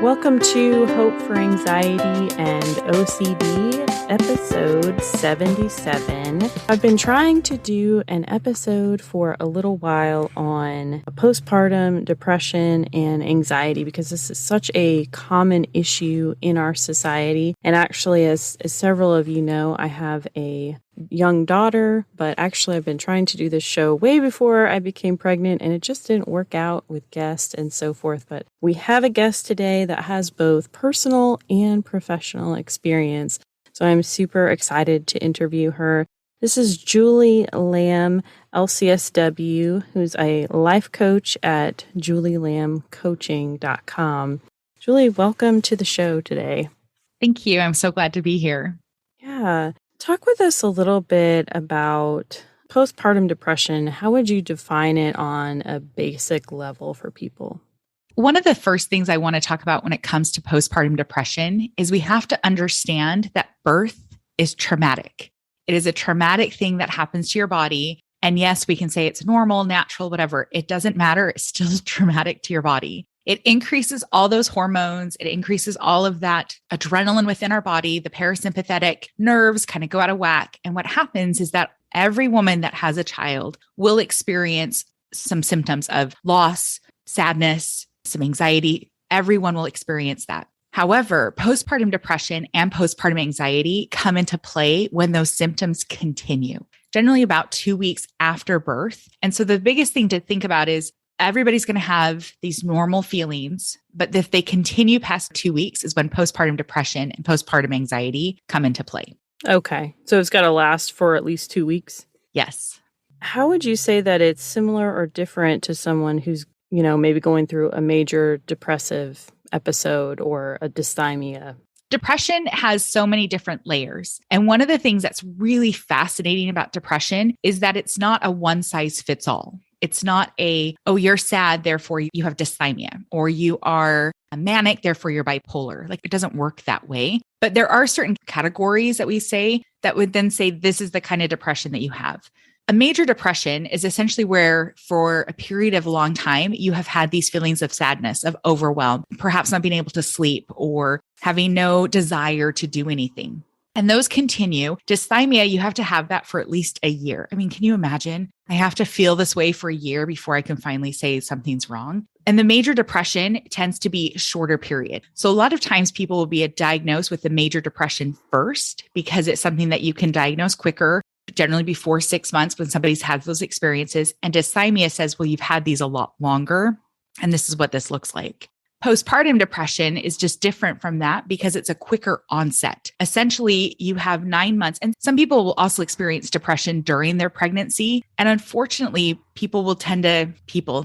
Welcome to Hope for Anxiety and OCD, episode 77. I've been trying to do an episode for a little while on postpartum depression and anxiety because this is such a common issue in our society. And actually, as several of you know, I have a young daughter, but actually I've been trying to do this show way before I became pregnant and it just didn't work out with guests and so forth. But we have a guest today that has both personal and professional experience. So I'm super excited to interview her. This is Julie Lamb, LCSW, who's a life coach at julielambcoaching.com. Julie, welcome to the show today. Thank you. I'm so glad to be here. Yeah. Talk with us a little bit about postpartum depression. How would you define it on a basic level for people? One of the first things I want to talk about when it comes to postpartum depression is we have to understand that birth is traumatic. It is a traumatic thing that happens to your body. And yes, we can say it's normal, natural, whatever. It doesn't matter. It's still traumatic to your body. It increases all those hormones. It increases all of that adrenaline within our body. The parasympathetic nerves kind of go out of whack. And what happens is that every woman that has a child will experience some symptoms of loss, sadness, some anxiety. Everyone will experience that. However, postpartum depression and postpartum anxiety come into play when those symptoms continue, generally about 2 weeks after birth. And so the biggest thing to think about is everybody's going to have these normal feelings, but if they continue past 2 weeks is when postpartum depression and postpartum anxiety come into play. Okay. So it's got to last for at least 2 weeks? Yes. How would you say that it's similar or different to someone who's, maybe going through a major depressive episode or a dysthymia? Depression has so many different layers. And one of the things that's really fascinating about depression is that it's not a one size fits all. It's not you're sad, therefore you have dysthymia, or you are manic, therefore you're bipolar. Like it doesn't work that way. But there are certain categories that we say that would then say this is the kind of depression that you have. A major depression is essentially where for a period of a long time, you have had these feelings of sadness, of overwhelm, perhaps not being able to sleep or having no desire to do anything. And those continue. Dysthymia, you have to have that for at least a year. I mean, can you imagine? I have to feel this way for a year before I can finally say something's wrong. And the major depression tends to be a shorter period. So a lot of times people will be diagnosed with the major depression first because it's something that you can diagnose quicker, generally before 6 months when somebody's had those experiences. And dysthymia says, well, you've had these a lot longer, and this is what this looks like. Postpartum depression is just different from that because it's a quicker onset. Essentially, you have 9 months, and some people will also experience depression during their pregnancy. And unfortunately, people,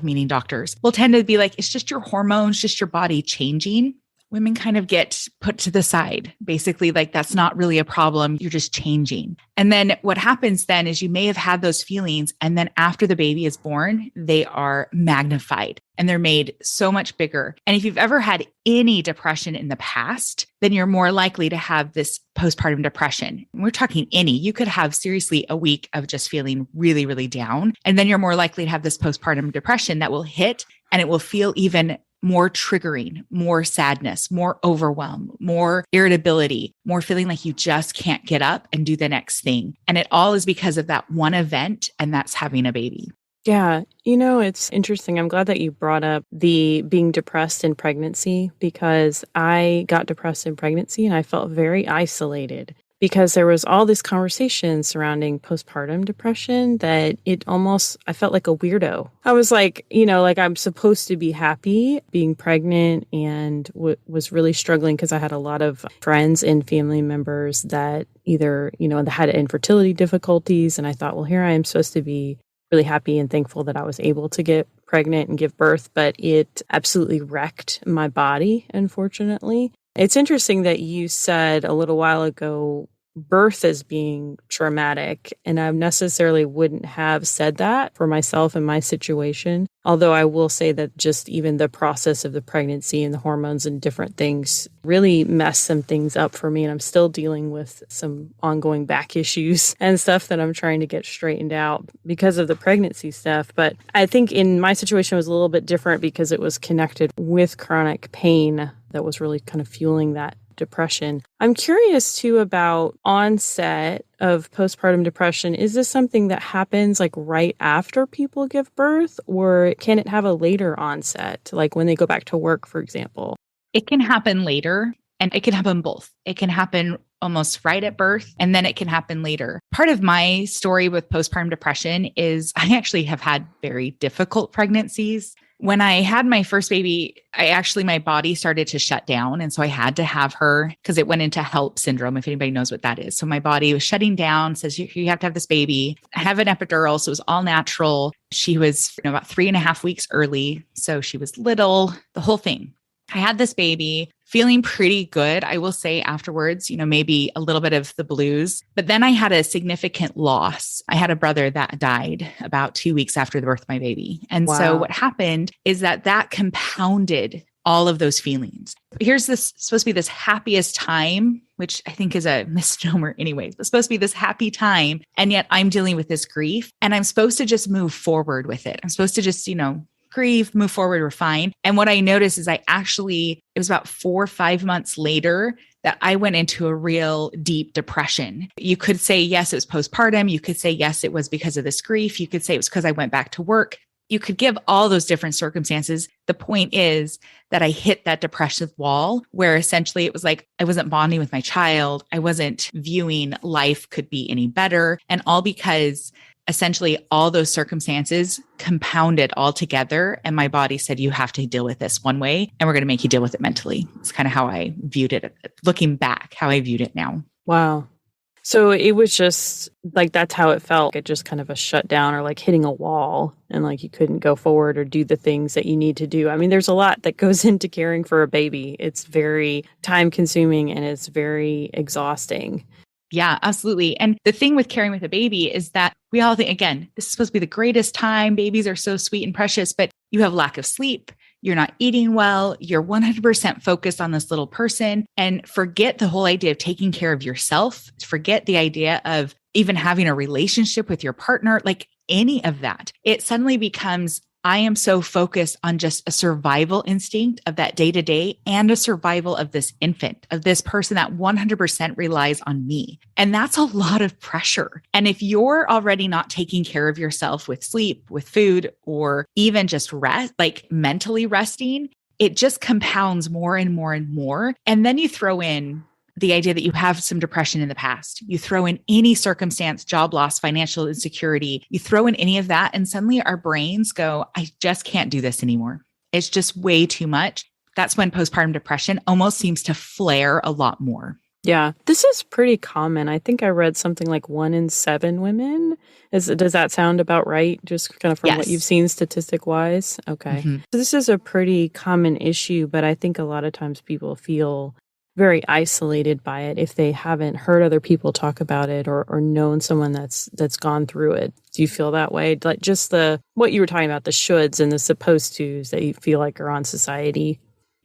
meaning doctors, will tend to be like, it's just your hormones, just your body changing. Women kind of get put to the side, basically like that's not really a problem. You're just changing. And then what happens then is you may have had those feelings. And then after the baby is born, they are magnified and they're made so much bigger. And if you've ever had any depression in the past, then you're more likely to have this postpartum depression. And we're talking any. You could have seriously a week of just feeling really, really down. And then you're more likely to have this postpartum depression that will hit and it will feel even more triggering, more sadness, more overwhelm, more irritability, more feeling like you just can't get up and do the next thing. And it all is because of that one event, and that's having a baby. Yeah. It's interesting. I'm glad that you brought up the being depressed in pregnancy because I got depressed in pregnancy and I felt very isolated. Because there was all this conversation surrounding postpartum depression that I felt like a weirdo. I was like, I'm supposed to be happy being pregnant and was really struggling because I had a lot of friends and family members that either, had infertility difficulties. And I thought, well, here I am supposed to be really happy and thankful that I was able to get pregnant and give birth, but it absolutely wrecked my body, unfortunately. It's interesting that you said a little while ago birth as being traumatic, and I necessarily wouldn't have said that for myself in my situation. Although I will say that just even the process of the pregnancy and the hormones and different things really messed some things up for me. And I'm still dealing with some ongoing back issues and stuff that I'm trying to get straightened out because of the pregnancy stuff. But I think in my situation it was a little bit different because it was connected with chronic pain that was really kind of fueling that depression. I'm curious too about onset of postpartum depression. Is this something that happens like right after people give birth, or can it have a later onset, like when they go back to work, for example? It can happen later, and it can happen both. It can happen almost right at birth, and then it can happen later. Part of my story with postpartum depression is I actually have had very difficult pregnancies. When I had my first baby, my body started to shut down. And so I had to have her because it went into HELP syndrome, if anybody knows what that is. So my body was shutting down, says, you have to have this baby. I have an epidural. So it was all natural. She was about 3.5 weeks early. So she was little, the whole thing. I had this baby feeling pretty good. I will say afterwards, maybe a little bit of the blues, but then I had a significant loss. I had a brother that died about 2 weeks after the birth of my baby. And so what happened is that compounded all of those feelings. Here's this supposed to be this happiest time, which I think is a misnomer anyways, but supposed to be this happy time. And yet I'm dealing with this grief, and I'm supposed to just move forward with it. I'm supposed to just, grieve, move forward, we're fine. And what I noticed is it was about 4 or 5 months later that I went into a real deep depression. You could say, yes, it was postpartum. You could say, yes, it was because of this grief. You could say it was because I went back to work. You could give all those different circumstances. The point is that I hit that depressive wall where essentially it was like I wasn't bonding with my child. I wasn't viewing life could be any better. And all because essentially all those circumstances compounded all together. And my body said, you have to deal with this one way, and we're going to make you deal with it mentally. It's kind of how I viewed it, looking back, how I viewed it now. Wow. So it was just like, that's how it felt. It just kind of a shutdown, or like hitting a wall, and like you couldn't go forward or do the things that you need to do. I mean, there's a lot that goes into caring for a baby. It's very time consuming and it's very exhausting. Yeah, absolutely. And the thing with caring with a baby is that we all think, again, this is supposed to be the greatest time. Babies are so sweet and precious, but you have lack of sleep. You're not eating well. You're 100% focused on this little person, and forget the whole idea of taking care of yourself. Forget the idea of even having a relationship with your partner, like any of that. It suddenly becomes, I am so focused on just a survival instinct of that day to day and a survival of this infant, of this person that 100% relies on me. And that's a lot of pressure. And if you're already not taking care of yourself with sleep, with food, or even just rest, like mentally resting, it just compounds more and more and more. And then you throw in the idea that you have some depression in the past. You throw in any circumstance, job loss, financial insecurity, you throw in any of that, and suddenly our brains go, I just can't do this anymore. It's just way too much. That's when postpartum depression almost seems to flare a lot more. Yeah, this is pretty common. I think I read something like 1 in 7 women. Does that sound about right? Just kind of from what you've seen statistic wise? Okay. Mm-hmm. So this is a pretty common issue, but I think a lot of times people feel very isolated by it if they haven't heard other people talk about it or known someone that's gone through it. Do you feel that way? Like just what you were talking about, the shoulds and the supposed tos that you feel like are on society?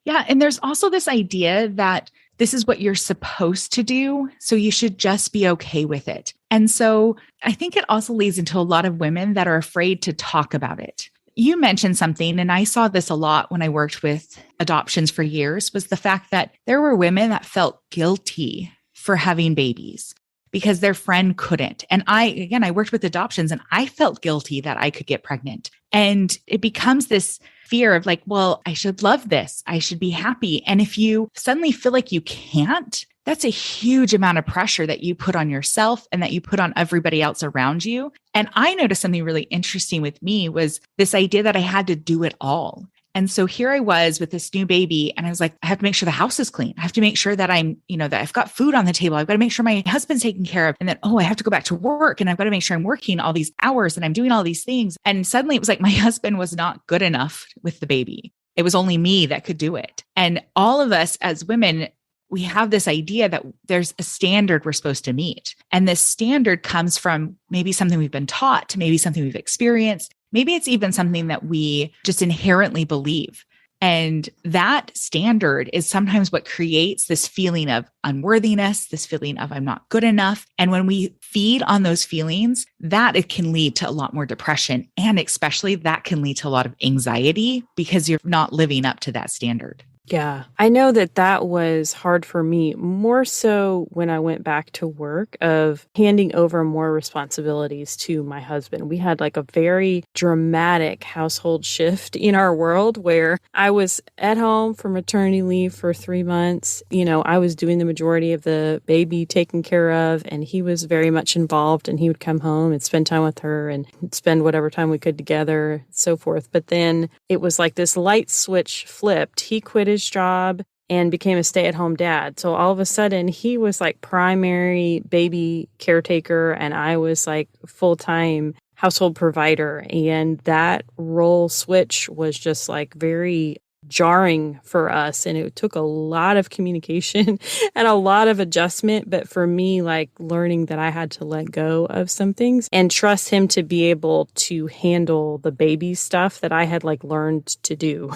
Yeah. And there's also this idea that this is what you're supposed to do, so you should just be okay with it. And so I think it also leads into a lot of women that are afraid to talk about it. You mentioned something, and I saw this a lot when I worked with adoptions for years, was the fact that there were women that felt guilty for having babies because their friend couldn't. And I worked with adoptions, and I felt guilty that I could get pregnant. And it becomes this fear of like, well, I should love this. I should be happy. And if you suddenly feel like you can't, that's a huge amount of pressure that you put on yourself and that you put on everybody else around you. And I noticed something really interesting with me was this idea that I had to do it all. And so here I was with this new baby, and I was like, I have to make sure the house is clean. I have to make sure that that I've got food on the table. I've got to make sure my husband's taken care of. And then, I have to go back to work, and I've got to make sure I'm working all these hours and I'm doing all these things. And suddenly it was like my husband was not good enough with the baby. It was only me that could do it. And all of us as women, we have this idea that there's a standard we're supposed to meet. And this standard comes from maybe something we've been taught, maybe something we've experienced. Maybe it's even something that we just inherently believe. And that standard is sometimes what creates this feeling of unworthiness, this feeling of I'm not good enough. And when we feed on those feelings, that it can lead to a lot more depression. And especially that can lead to a lot of anxiety because you're not living up to that standard. Yeah, I know that was hard for me, more so when I went back to work, of handing over more responsibilities to my husband. We had like a very dramatic household shift in our world where I was at home for maternity leave for 3 months. I was doing the majority of the baby taken care of, and he was very much involved, and he would come home and spend time with her and spend whatever time we could together, so forth. But then it was like this light switch flipped. He quit his job and became a stay-at-home dad. So all of a sudden he was like primary baby caretaker and I was like full-time household provider. And that role switch was just like very jarring for us. And it took a lot of communication and a lot of adjustment. But for me, like learning that I had to let go of some things and trust him to be able to handle the baby stuff that I had like learned to do,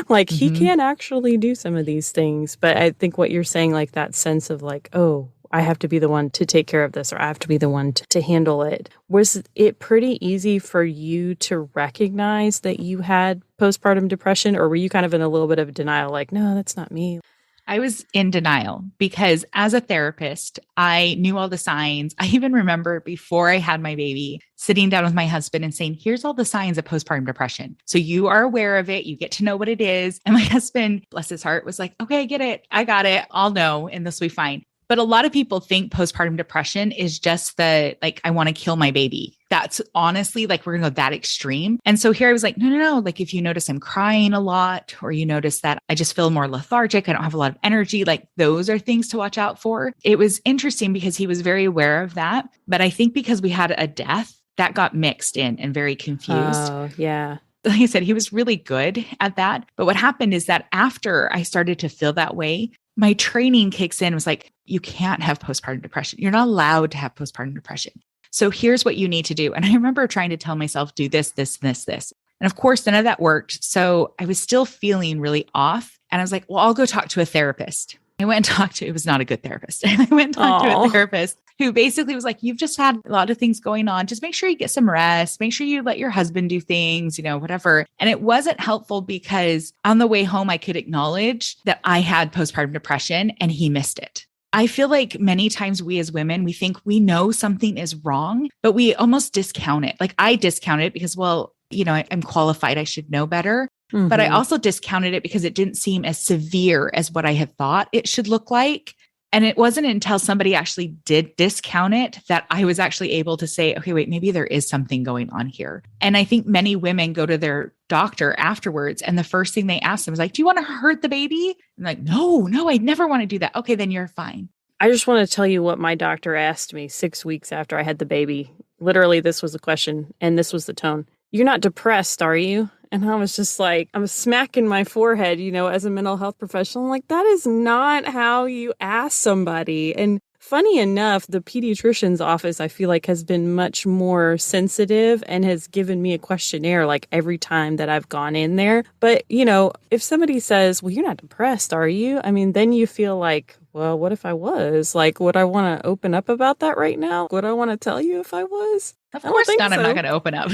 like he can actually do some of these things. But I think what you're saying, like that sense of like, oh, I have to be the one to take care of this, or I have to be the one to handle it. Was it pretty easy for you to recognize that you had postpartum depression, or were you kind of in a little bit of denial, like, no, that's not me? I was in denial because as a therapist, I knew all the signs. I even remember before I had my baby, sitting down with my husband and saying, here's all the signs of postpartum depression. So you are aware of it. You get to know what it is. And my husband, bless his heart, was like, okay, I get it. I got it. I'll know. And this will be fine. But a lot of people think postpartum depression is just like, I want to kill my baby. That's honestly like, we're going to go that extreme. And so here I was like, no. Like if you notice I'm crying a lot, or you notice that I just feel more lethargic, I don't have a lot of energy, like those are things to watch out for. It was interesting because he was very aware of that. But I think because we had a death, that got mixed in and very confused. Oh, yeah. Like I said, he was really good at that. But what happened is that after I started to feel that way, my training kicks in. It was like, you can't have postpartum depression. You're not allowed to have postpartum depression. So here's what you need to do. And I remember trying to tell myself, do this, this, this, this. And of course, none of that worked. So I was still feeling really off. And I was like, well, I'll go talk to a therapist. I went and talked to, it was not a good therapist. I went and talked to a therapist who basically was like, you've just had a lot of things going on. Just make sure you get some rest. Make sure you let your husband do things, whatever. And it wasn't helpful because on the way home, I could acknowledge that I had postpartum depression and he missed it. I feel like many times we as women, we think we know something is wrong, but we almost discount it. Like I discount it because, well, I'm qualified. I should know better. Mm-hmm. But I also discounted it because it didn't seem as severe as what I had thought it should look like. And it wasn't until somebody actually did discount it that I was actually able to say, okay, wait, maybe there is something going on here. And I think many women go to their doctor afterwards and the first thing they ask them is like, do you want to hurt the baby? And like, no, I never want to do that. Okay, then you're fine. I just want to tell you what my doctor asked me 6 weeks after I had the baby. Literally, this was the question and this was the tone. You're not depressed, are you? And I was just like, I'm smacking my forehead, as a mental health professional. I'm like, that is not how you ask somebody. And funny enough, the pediatrician's office, I feel like, has been much more sensitive and has given me a questionnaire like every time that I've gone in there. But, if somebody says, well, you're not depressed, are you? I mean, then you feel like, well, what if I was? Like, would I want to open up about that right now? Would I want to tell you if I was? Of course not. So. I'm not going to open up.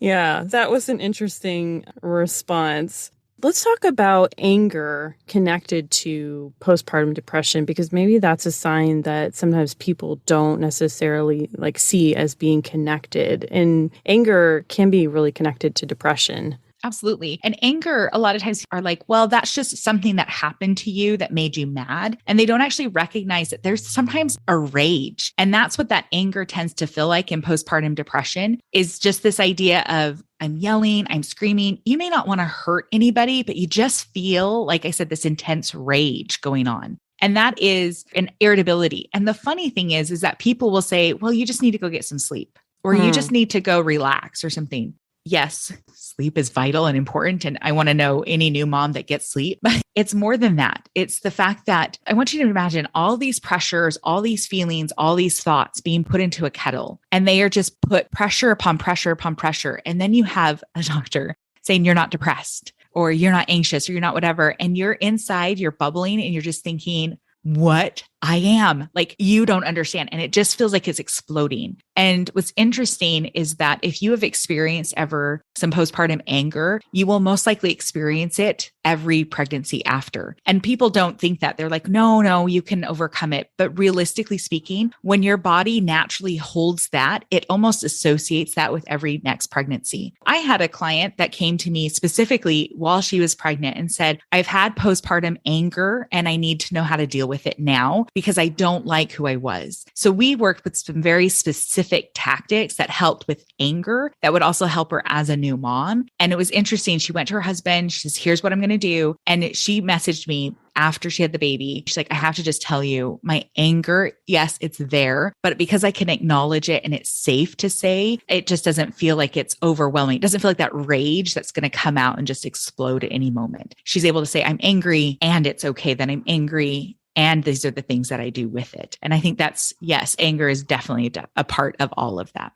Yeah, that was an interesting response. Let's talk about anger connected to postpartum depression, because maybe that's a sign that sometimes people don't necessarily see as being connected. And anger can be really connected to depression. Absolutely. And anger, a lot of times are like, well, that's just something that happened to you that made you mad. And they don't actually recognize that there's sometimes a rage. And that's what that anger tends to feel like in postpartum depression, is just this idea of I'm yelling, I'm screaming. You may not want to hurt anybody, but you just feel, like I said, this intense rage going on. And that is an irritability. And the funny thing is that people will say, well, you just need to go get some sleep, or you just need to go relax or something. yes, sleep is vital and important. And I want to know any new mom that gets sleep, but it's more than that. It's the fact that I want you to imagine all these pressures, all these feelings, all these thoughts being put into a kettle, and they are just put pressure upon pressure upon pressure. And then you have a doctor saying you're not depressed or you're not anxious or you're not whatever. And you're inside, you're bubbling and you're just thinking, what I am. Like, you don't understand. And it just feels like it's exploding. And what's interesting is that if you have experienced ever some postpartum anger, you will most likely experience it every pregnancy after. And people don't think that. They're like, no, you can overcome it. But realistically speaking, when your body naturally holds that, it almost associates that with every next pregnancy. I had a client that came to me specifically while she was pregnant and said, I've had postpartum anger and I need to know how to deal with it now, because I don't like who I was. So we worked with some very specific tactics that helped with anger that would also help her as a new mom. And it was interesting. She went to her husband. She says, here's what I'm going to do. And she messaged me after she had the baby. She's like, I have to just tell you, my anger, yes, it's there, but because I can acknowledge it and it's safe to say, it just doesn't feel like it's overwhelming. It doesn't feel like that rage that's going to come out and just explode at any moment. She's able to say, I'm angry and it's okay that I'm angry. And these are the things that I do with it. And I think that's, yes, anger is definitely a part of all of that.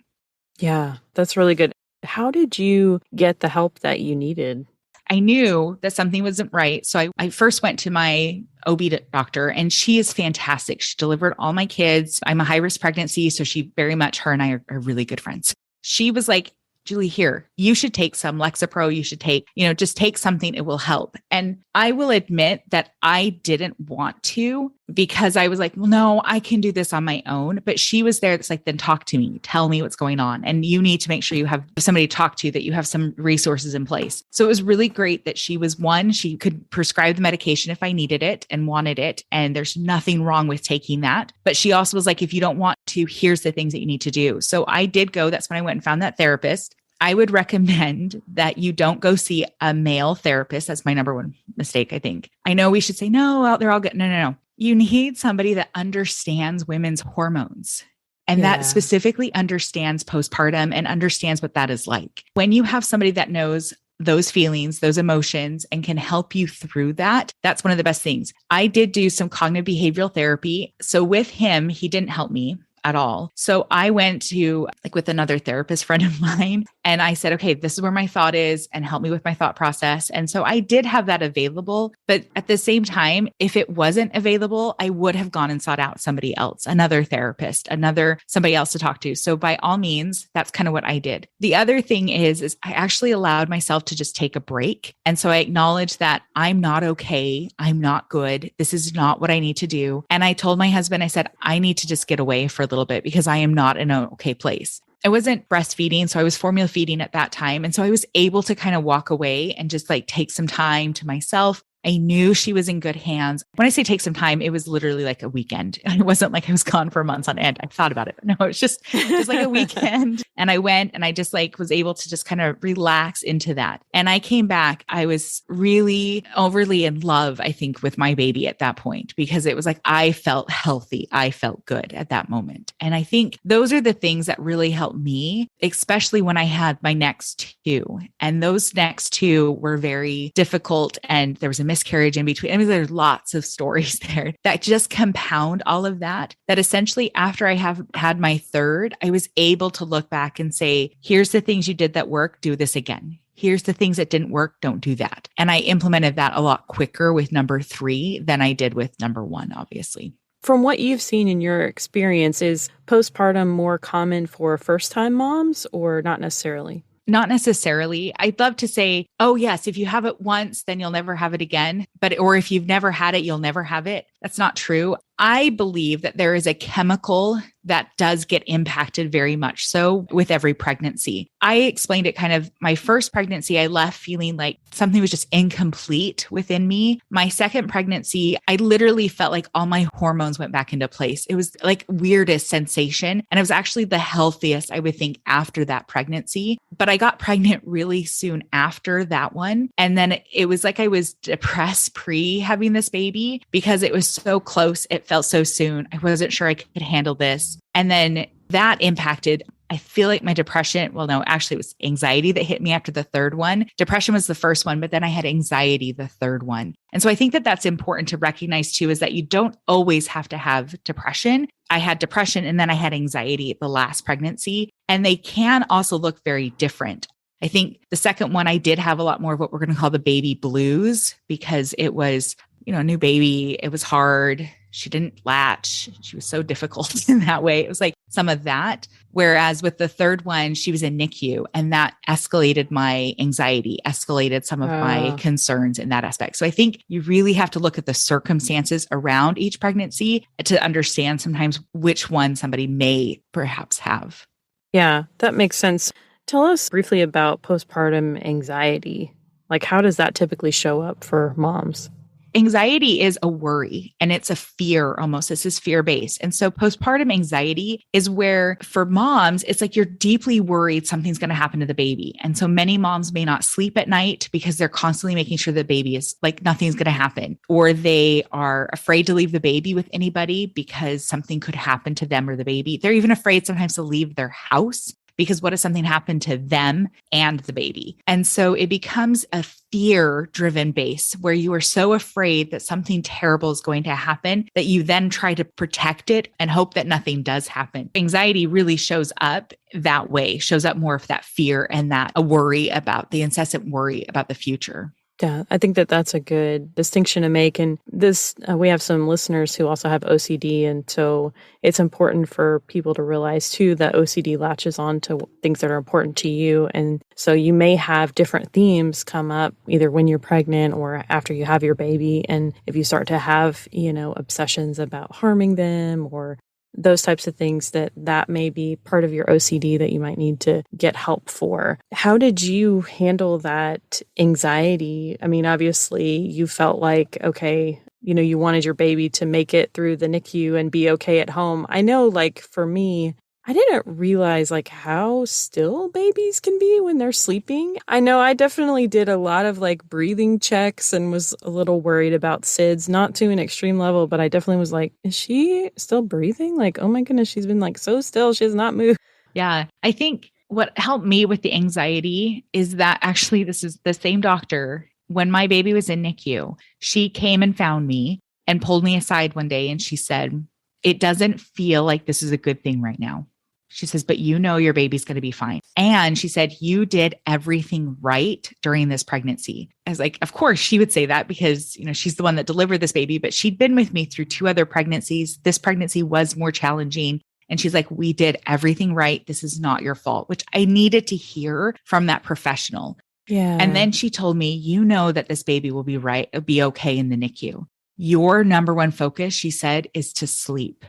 Yeah, that's really good. How did you get the help that you needed? I knew that something wasn't right. So I first went to my OB doctor, and she is fantastic. She delivered all my kids. I'm a high-risk pregnancy. So her and I are really good friends. She was like, Julie, here, you should take some Lexapro. You should take, just take something. It will help. And I will admit that I didn't want to, because I was like, well, no, I can do this on my own. But she was there. It's like, then talk to me, tell me what's going on. And you need to make sure you have somebody to talk to, that you have some resources in place. So it was really great that she could prescribe the medication if I needed it and wanted it. And there's nothing wrong with taking that. But she also was like, if you don't want to, here's the things that you need to do. So I did go. That's when I went and found that therapist. I would recommend that you don't go see a male therapist. That's my number one mistake, I think. I know we should say, no, they're all good. No. You need somebody that understands women's hormones and that specifically understands postpartum and understands what that is like. When you have somebody that knows those feelings, those emotions, and can help you through that, that's one of the best things. I did do some cognitive behavioral therapy. So with him, he didn't help me at all. So I went to with another therapist friend of mine, and I said, okay, this is where my thought is, and help me with my thought process. And so I did have that available, but at the same time, if it wasn't available, I would have gone and sought out somebody else, another therapist, somebody else to talk to. So by all means, that's kind of what I did. The other thing is I actually allowed myself to just take a break. And so I acknowledged that I'm not okay. I'm not good. This is not what I need to do. And I told my husband, I said, I need to just get away for a little bit because I am not in an okay place. I wasn't breastfeeding, so I was formula feeding at that time. And so I was able to kind of walk away and just take some time to myself. I knew she was in good hands. When I say take some time, it was literally like a weekend. It wasn't like I was gone for months on end. I thought about it, but no, it was just like a weekend. And I went and I just was able to just kind of relax into that. And I came back. I was really overly in love, I think, with my baby at that point, because it was like, I felt healthy. I felt good at that moment. And I think those are the things that really helped me, especially when I had my next two. And those next two were very difficult. And there was a miscarriage in between. I mean, there's lots of stories there that just compound all of that essentially after I have had my third, I was able to look back and say, here's the things you did that work, do this again. Here's the things that didn't work, don't do that. And I implemented that a lot quicker with number 3 than I did with number 1, obviously. From what you've seen in your experience, is postpartum more common for first-time moms or not necessarily? Not necessarily. I'd love to say, oh yes, if you have it once, then you'll never have it again. Or if you've never had it, you'll never have it. That's not true. I believe that there is a chemical that does get impacted very much so with every pregnancy. I explained it kind of my first pregnancy, I left feeling like something was just incomplete within me. My second pregnancy, I literally felt like all my hormones went back into place. It was like weirdest sensation. And it was actually the healthiest, I would think, after that pregnancy. But I got pregnant really soon after that one. And then it was like I was depressed pre having this baby because it was so close. It felt so soon. I wasn't sure I could handle this. And then that impacted, I feel like my depression, well, no, actually it was anxiety that hit me after the third one. Depression was the first one, but then I had anxiety the third one. And so I think that that's important to recognize too, is that you don't always have to have depression. I had depression and then I had anxiety the last pregnancy, and they can also look very different. I think the second one, I did have a lot more of what we're going to call the baby blues, because it was, a new baby. It was hard. She didn't latch. She was so difficult in that way. It was like some of that. Whereas with the third one, she was in NICU, and that escalated my anxiety, escalated some of my concerns in that aspect. So I think you really have to look at the circumstances around each pregnancy to understand sometimes which one somebody may perhaps have. Yeah, that makes sense. Tell us briefly about postpartum anxiety. Like, how does that typically show up for moms? Anxiety is a worry, and it's a fear almost. This is fear-based. And so postpartum anxiety is where for moms, it's like you're deeply worried something's going to happen to the baby. And so many moms may not sleep at night because they're constantly making sure the baby is like nothing's going to happen, or they are afraid to leave the baby with anybody because something could happen to them or the baby. They're even afraid sometimes to leave their house, because what if something happened to them and the baby? And so it becomes a fear-driven base where you are so afraid that something terrible is going to happen that you then try to protect it and hope that nothing does happen. Anxiety really shows up that way, shows up more of that fear and that a worry about the incessant worry about the future. Yeah, I think that that's a good distinction to make. And this, we have some listeners who also have OCD. And so it's important for people to realize too that OCD latches on to things that are important to you. And so you may have different themes come up either when you're pregnant or after you have your baby. And if you start to have, obsessions about harming them or those types of things, that may be part of your OCD that you might need to get help for. How did you handle that anxiety? I mean, obviously you felt like, okay, you wanted your baby to make it through the NICU and be okay at home. I know, like for me, I didn't realize like how still babies can be when they're sleeping. I know I definitely did a lot of like breathing checks and was a little worried about SIDS, not to an extreme level, but I definitely was like, is she still breathing? Like, oh my goodness, she's been like so still. She has not moved. Yeah. I think what helped me with the anxiety is that actually this is the same doctor. When my baby was in NICU, she came and found me and pulled me aside one day and she said, it doesn't feel like this is a good thing right now. She says, but your baby's going to be fine. And she said, you did everything right during this pregnancy. I was like, of course she would say that because, she's the one that delivered this baby, but she'd been with me through 2 other pregnancies. This pregnancy was more challenging. And she's like, we did everything right. This is not your fault, which I needed to hear from that professional. Yeah. And then she told me, that this baby will be okay in the NICU. Your number one focus, she said, is to sleep.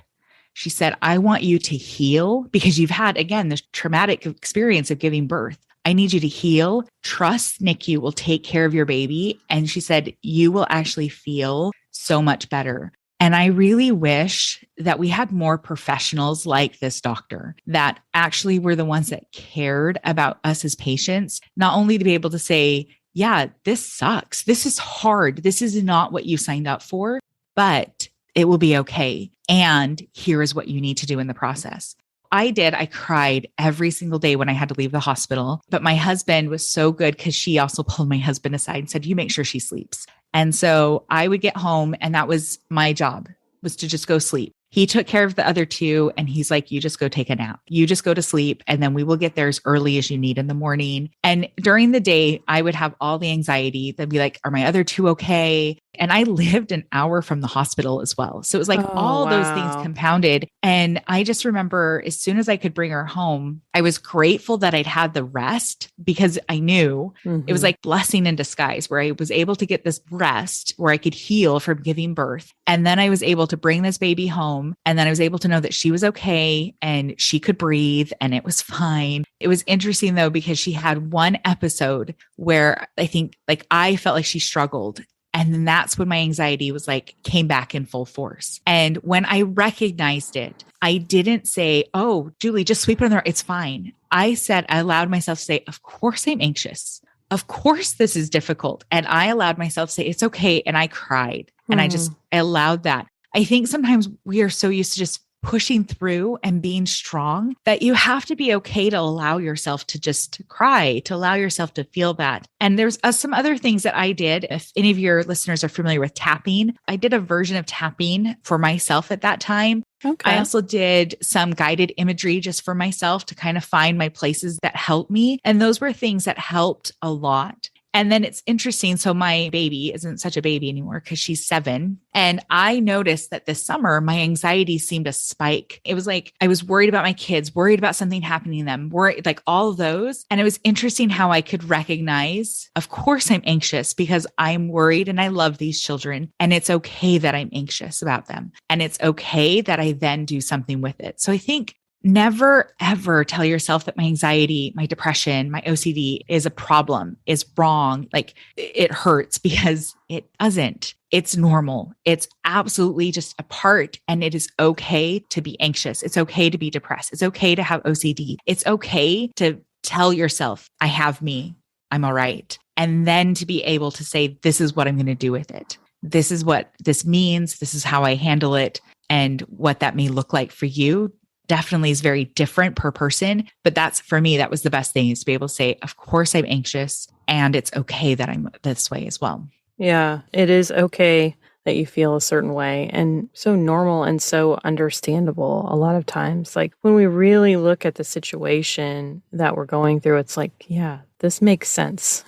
She said, I want you to heal because you've had, again, this traumatic experience of giving birth. I need you to heal. Trust NICU will take care of your baby. And she said, you will actually feel so much better. And I really wish that we had more professionals like this doctor that actually were the ones that cared about us as patients, not only to be able to say, yeah, this sucks. This is hard. This is not what you signed up for, but it will be okay. And here is what you need to do in the process. I cried every single day when I had to leave the hospital, but my husband was so good because she also pulled my husband aside and said, you make sure she sleeps. And so I would get home and that was my job, was to just go sleep. He took care of the other 2 and he's like, you just go take a nap. You just go to sleep and then we will get there as early as you need in the morning. And during the day, I would have all the anxiety. They'd be like, are my other 2 okay? And I lived an hour from the hospital as well. So it was like those things compounded. And I just remember as soon as I could bring her home, I was grateful that I'd had the rest because I knew it was like blessing in disguise where I was able to get this rest where I could heal from giving birth. And then I was able to bring this baby home. And then I was able to know that she was okay and she could breathe and it was fine. It was interesting though, because she had one episode where I think like I felt like she struggled. And then that's when my anxiety was like, came back in full force. And when I recognized it, I didn't say, oh, Julie, just sweep it on the, it's fine. I allowed myself to say, of course I'm anxious. Of course this is difficult. And I allowed myself to say, it's okay. And I cried and I allowed that. I think sometimes we are so used to just pushing through and being strong, that you have to be okay to allow yourself to just cry, to allow yourself to feel that. And there's some other things that I did. If any of your listeners are familiar with tapping, I did a version of tapping for myself at that time. Okay. I also did some guided imagery just for myself to kind of find my places that helped me. And those were things that helped a lot. And then it's interesting. So my baby isn't such a baby anymore because she's 7. And I noticed that this summer, my anxiety seemed to spike. It was like, I was worried about my kids, worried about something happening to them, worried, like all of those. And it was interesting how I could recognize, of course, I'm anxious because I'm worried and I love these children. And it's okay that I'm anxious about them. And it's okay that I then do something with it. So I think never, ever tell yourself that my anxiety, my depression, my OCD is a problem, is wrong. Like it hurts, because it doesn't. It's normal. It's absolutely just a part. And it is okay to be anxious. It's okay to be depressed. It's okay to have OCD. It's okay to tell yourself, I have me. I'm all right. And then to be able to say, this is what I'm going to do with it. This is what this means. This is how I handle it. And what that may look like for you definitely is very different per person. But that's, for me, that was the best thing, is to be able to say, of course I'm anxious, and it's okay that I'm this way as well. Yeah, it is okay that you feel a certain way, and so normal and so understandable a lot of times. Like when we really look at the situation that we're going through, it's like, yeah, this makes sense,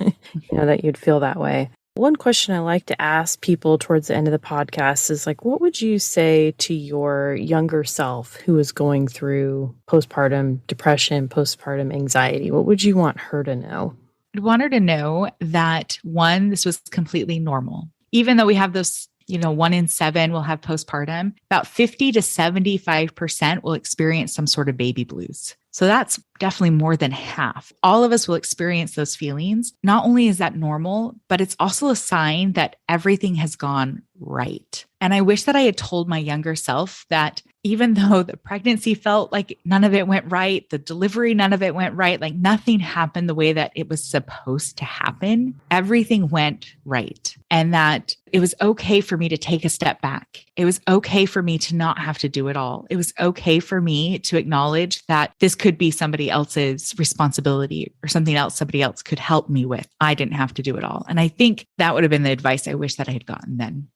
that you'd feel that way. One question I like to ask people towards the end of the podcast is like, what would you say to your younger self who is going through postpartum depression, postpartum anxiety? What would you want her to know? I'd want her to know that, one, this was completely normal. Even though we have those, 1 in 7 will have postpartum, about 50 to 75% will experience some sort of baby blues. So that's definitely more than half. All of us will experience those feelings. Not only is that normal, but it's also a sign that everything has gone right. And I wish that I had told my younger self that even though the pregnancy felt like none of it went right, the delivery, none of it went right, like nothing happened the way that it was supposed to happen, everything went right. And that it was okay for me to take a step back. It was okay for me to not have to do it all. It was okay for me to acknowledge that this could be somebody else's responsibility or something else somebody else could help me with. I didn't have to do it all. And I think that would have been the advice I wish that I had gotten then.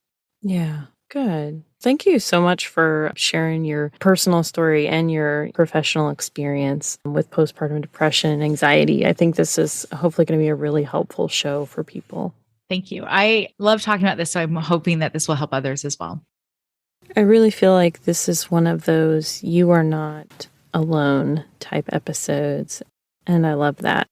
Yeah, good. Thank you so much for sharing your personal story and your professional experience with postpartum depression and anxiety. I think this is hopefully going to be a really helpful show for people. Thank you. I love talking about this, so I'm hoping that this will help others as well. I really feel like this is one of those you are not alone type episodes, and I love that.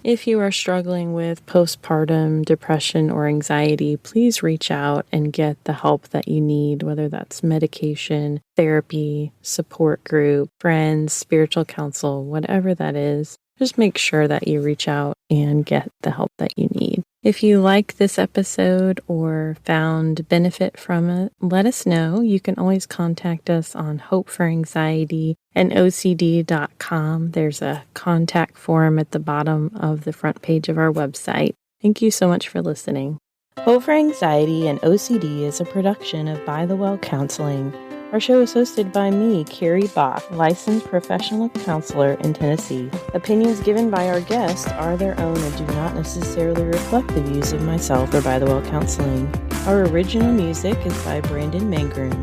If you are struggling with postpartum depression or anxiety, please reach out and get the help that you need, whether that's medication, therapy, support group, friends, spiritual counsel, whatever that is. Just make sure that you reach out and get the help that you need. If you like this episode or found benefit from it, let us know. You can always contact us on hopeforanxietyandocd.com. There's a contact form at the bottom of the front page of our website. Thank you so much for listening. Hope for Anxiety and OCD is a production of By the Well Counseling. Our show is hosted by me, Carrie Bach, licensed professional counselor in Tennessee. Opinions given by our guests are their own and do not necessarily reflect the views of myself or By the Well Counseling. Our original music is by Brandon Mangrum.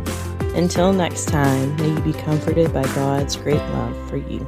Until next time, may you be comforted by God's great love for you.